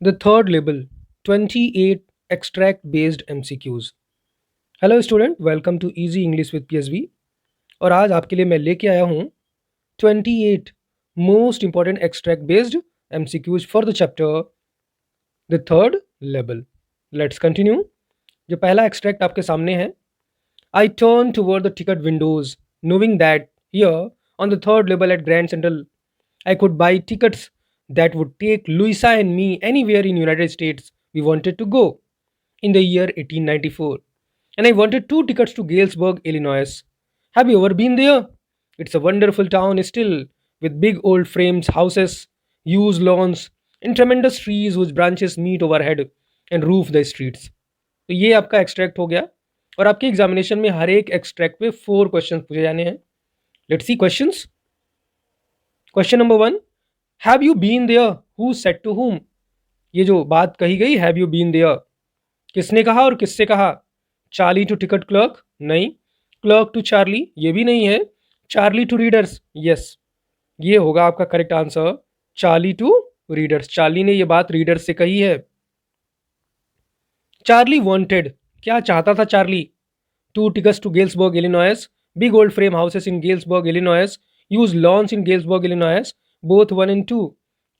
The third label, 28 extract based MCQs. Hello student, welcome to easy English with PSV। और आज आपके लिए मैं लेके आया हूँ 28 most important extract based MCQs for the chapter the third level. Let's continue. जो पहला एक्सट्रैक्ट आपके सामने है, I turn toward the ticket Windows knowing that here on the third level at Grand Central I could buy tickets that would take Louisa and me anywhere in United States we wanted to go in the year 1894. And I wanted two tickets to Galesburg, Illinois. Have you ever been there? It's a wonderful town still, with big old frames, houses, huge lawns, and tremendous trees whose branches meet overhead and roof the streets. तो ये आपका extract हो गया और आपके examination में हर एक extract पे 4 क्वेश्चन पूछे जाने हैं। Let's see questions. Question number 1, have you been there, who said to whom. ये जो बात कही गई हैव यू बीन देयर, किसने कहा और किससे कहा। चार्ली टू टिकट क्लर्क, नहीं। क्लर्क टू चार्ली, ये भी नहीं है। चार्ली टू रीडर्स, यस, ये होगा आपका correct answer. Charlie to readers, Charlie ने ये बात रीडर्स से कही है। चार्ली वांटेड, क्या चाहता था Charlie. Two tickets to Galesburg Illinois, big old frame houses in Galesburg Illinois, huge lawns in Galesburg Illinois, both 1 and 2।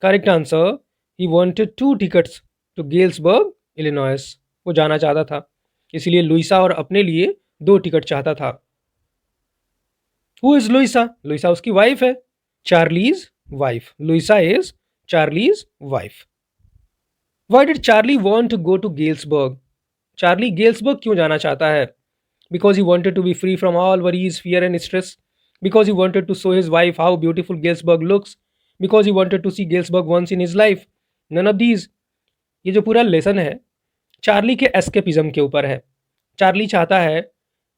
Correct answer, he wanted two tickets to Galesburg Illinois, वो जाना चाहता था, इसलिए Luisa और अपने लिए 2 टिकट चाहता था। हु इज लुइसा, लुइसा उसकी वाइफ है। Charlie's wife, Louisa is Charlie's wife. Why did Charlie want to go to Galesburg, Charlie Galesburg क्यों जाना चाहता है। Because he wanted to be free from all worries, fear and stress, because he wanted to show his wife how beautiful Galesburg looks, because he wanted to see Galesburg once in his life, none of these। ये जो पूरा lesson है Charlie के escapism के ऊपर है। Charlie चाहता है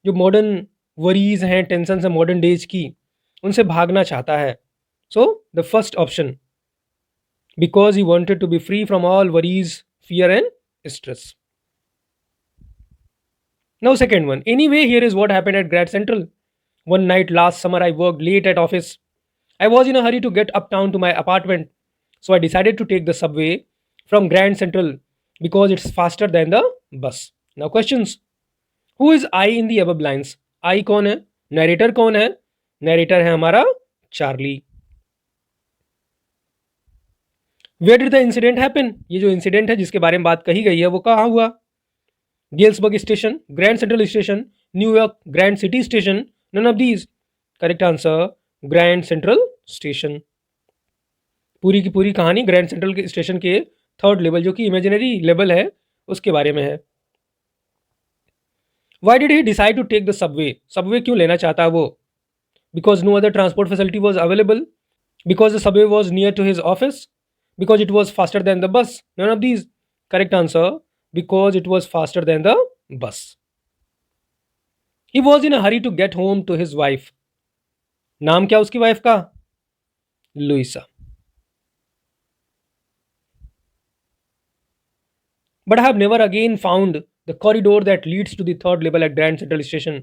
जो मॉडर्न वरीज हैं, टेंशन है मॉडर्न डेज की, उनसे भागना चाहता है। So the first option, because he wanted to be free from all worries, fear and stress. Now, second one. Anyway, here is what happened at Grand Central. One night last summer, I worked late at office. I was in a hurry to get uptown to my apartment, so I decided to take the subway from Grand Central because it's faster than the bus. Now, questions. Who is I in the above lines? I कौन है? Narrator कौन है? Narrator है हमारा Charlie. Where did the incident happen? ये जो incident है जिसके बारे में बात कही गई है वो कहाँ हुआ? Galesburg station, grand central station, New York grand city station, none of these. Correct answer, grand central station. पूरी की पूरी कहानी ग्रैंड सेंट्रल के स्टेशन के थर्ड लेवल, जो कि इमेजिनरी लेवल है, उसके बारे में है। Why did he decide to take the subway, subway क्यों लेना चाहता है वो। Because no other transport facility was available, because the subway was near to his office, because it was faster than the bus, none of these. Correct answer, because it was faster than the bus. He was in a hurry to get home to his wife. नाम क्या उसकी wife का, Luisa. But I have never again found the corridor that leads to the third level at Grand Central Station.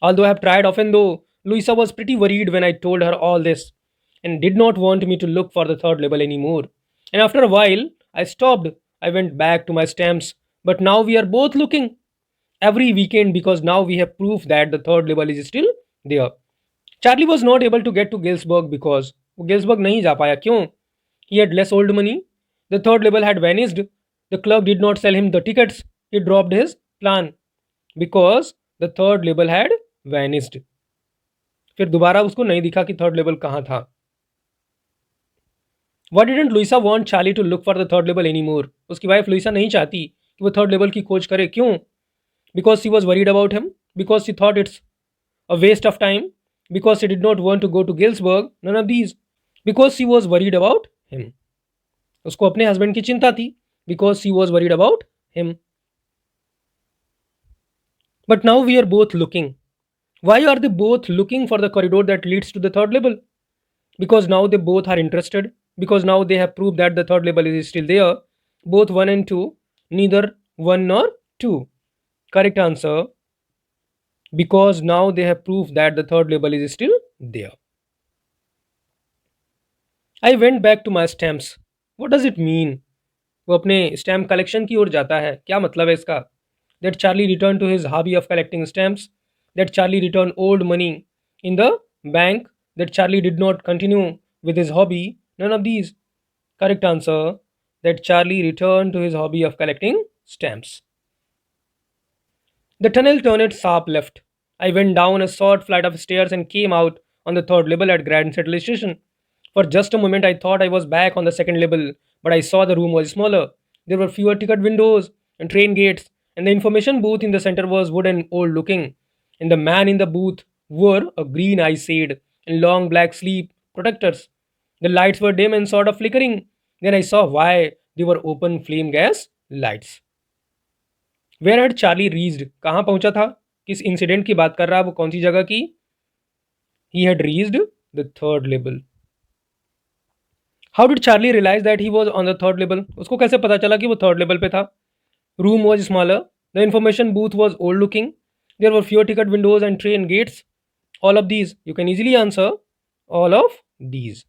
Although I have tried often, though, Louisa was pretty worried when I told her all this and did not want me to look for the third level anymore. And after a while, I stopped. I went back to my stamps. But now we are both looking every weekend because now we have proof that the third level is still there. Charlie was not able to get to Galesburg because वो Galesburg नहीं जा पाया, क्यों? He had less old money. The third level had vanished. The clerk did not sell him the tickets. He dropped his plan because the third level had vanished. फिर दोबारा उसको नहीं दिखा कि थर्ड लेवल कहाँ था। Why didn't Louisa want Charlie to look for the third level anymore? उसकी wife Luisa नहीं चाहती कि वो थर्ड लेवल की खोज करे, क्यों? Because she was worried about him, because she thought it's a waste of time, because she did not want to go to Galesburg, none of these. Because she was worried about him, उसको अपने husband की चिंता थी, because she was worried about him. But now we are both looking, why are they both looking for the corridor that leads to the third level? Because now they both are interested, because now they have proved that the third level is still there, both 1 and 2, neither 1 nor 2. Correct answer, because now they have proved that the third level is still there. I went back to my stamps. What does it mean? वो अपने stamp collection की ओर जाता है। क्या मतलब है इसका? That Charlie return to his hobby of collecting stamps, that Charlie return old money in the bank, that Charlie did not continue with his hobby, none of these. Correct answer, that Charlie returned to his hobby of collecting stamps. The tunnel turned sharp left. I went down a short flight of stairs and came out on the third level at Grand Central Station. For just a moment, I thought I was back on the second level, but I saw the room was smaller. There were fewer ticket windows and train gates, and the information booth in the center was wooden, old looking. And the man in the booth wore a green eye shade and long black sleeve protectors. The lights were dim and sort of flickering. Then I saw why they were open flame gas lights. Where had Charlie reached? कहाँ पहुंचा था? किस incident की बात कर रहा है वो? कौन सी जगह की? He had reached the third level. How did Charlie realise that he was on the third level? उसको कैसे पता चला कि वो थर्ड लेवल पे था? Room was smaller, the information booth was old looking, there were fewer ticket windows and train gates, all of these. You can easily answer all of these.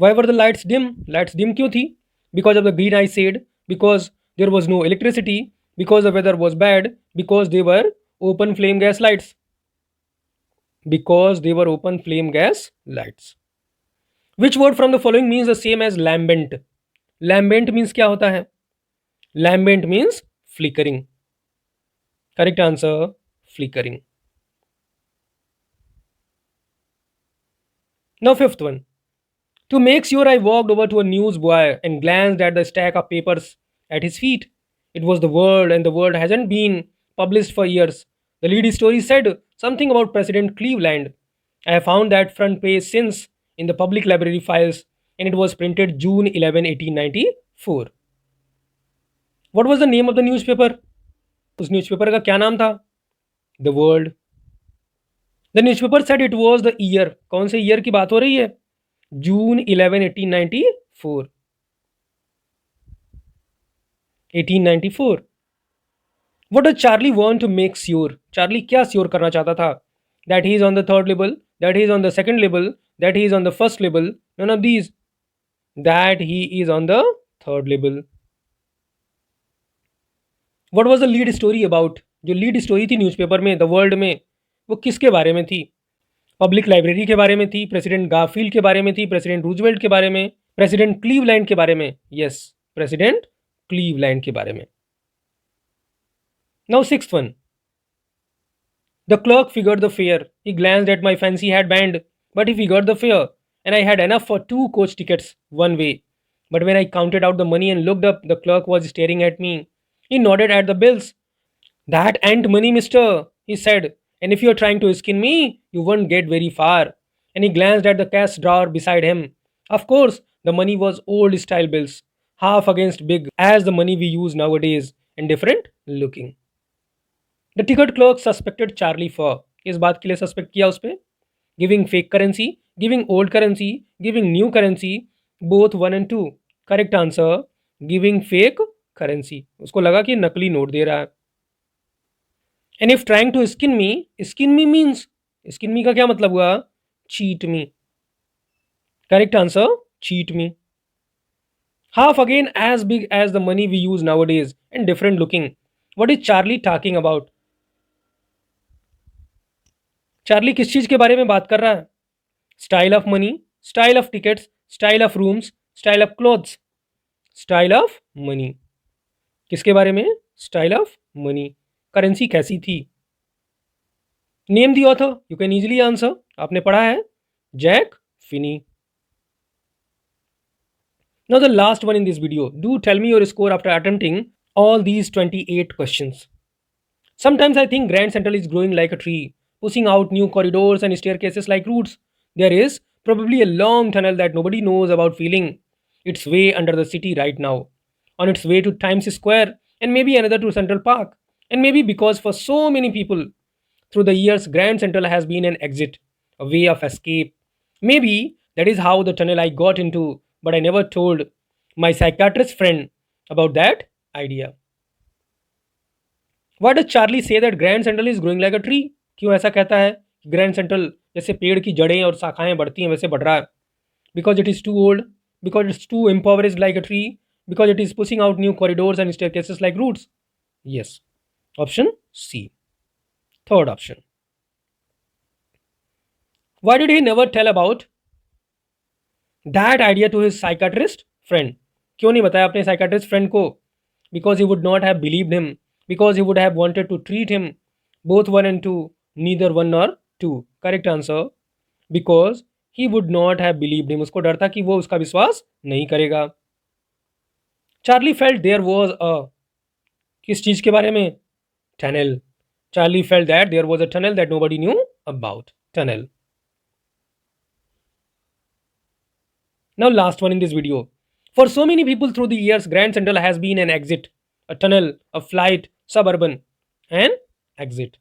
Why were the lights dim? Lights dim क्यों थी? Because of the green eye shade, because there was no electricity, because the weather was bad, because they were open flame gas lights. Because they were open flame gas lights. Which word from the following means the same as lambent? Lambent means क्या होता है? Lambent means flickering. Correct answer, flickering. Now fifth one. To make sure, I walked over to a newsboy and glanced at the stack of papers at his feet. It was the World, and the World hasn't been published for years. The lead story said something about President Cleveland. I have found that front page since in the public library files, and it was printed June 11, 1894. What was the name of the newspaper? उस newspaper का क्या नाम था? The World. The newspaper said it was the year. कौन से year की बात हो रही है? June 11, 1894. 1894. What does Charlie want to make sure? Charlie क्या sure करना चाहता था? That he is on the third level, that he is on the second level, that he is on the first level. None of these. That he is on the third level. What was the lead story about? जो lead story थी newspaper में, the world में, वो किसके बारे में थी? Public library के बारे में थी, प्रेसिडेंट गारफील्ड के बारे में थी, प्रेसिडेंट रूजवेल्ट के बारे में, प्रेसिडेंट क्लीवलैंड के बारे में? यस, प्रेसिडेंट क्लीवलैंड के बारे में। Now sixth one. The clerk figured the fare, he glanced at my fancy had band, but he figured the fare and I had enough for 2 coach tickets one way. But when I counted out the money and looked up, the clerk was staring at me. He nodded at the bills. That ain't money, mister, he said. And if you're trying to skin me, you won't get very far. And he glanced at the cash drawer beside him. Of course, the money was old style bills, half against big, as the money we use nowadays, and different looking. The ticket clerk suspected Charlie for, इस बात के लिए suspect किया उस पर? Giving fake currency, giving old currency, giving new currency, both 1 and 2. Correct answer, giving fake currency. उसको लगा कि नकली नोट दे रहा है. And if trying to skin me means, skin me का क्या मतलब हुआ? Cheat me. Correct answer, cheat me. Half again as big as the money we use nowadays and different looking. What is Charlie talking about? Charlie किस चीज के बारे में बात कर रहा है? Style of money, style of tickets, style of rooms, style of clothes. Style of money किसके बारे में? Style of money. करेंसी कैसी थी? Name the author, you can easily answer. आपने पढ़ा है Jack Finney. Now the last one in this video. Do tell me your score after attempting all these 28 questions. Sometimes I think Grand Central is growing like a tree, pushing out new corridors and staircases like roots. There is probably a long tunnel that nobody knows about feeling its way under the city right now, on its way to Times Square, and maybe another to Central Park. And maybe because for so many people through the years, Grand Central has been an exit, a way of escape. Maybe that is how the tunnel I got into, but I never told my psychiatrist friend about that idea. Why does Charlie say that Grand Central is growing like a tree? क्यों ऐसा कहता है? Grand central जैसे पेड़ की जड़ें और शाखाएं बढ़ती हैं वैसे बढ़ रहा है. because it is too old, because it's too impoverished like a tree, because it is pushing out new corridors and staircases like roots? Yes. Option C. Third option. Why did he never tell about that idea to his psychiatrist friend? क्यों नहीं बताया अपने psychiatrist friend को? Because he would not have believed him, because he would have wanted to treat him both one and two, neither one nor two. Correct answer. Because he would not have believed him. उसको डर था कि वो उसका विश्वास नहीं करेगा. Charlie felt there was a, किस चीज के बारे में? Tunnel. Charlie felt that there was a tunnel that nobody knew about. Tunnel. Now, last one in this video. For so many people through the years, Grand Central has been an exit, a tunnel, a flight, suburban, an exit.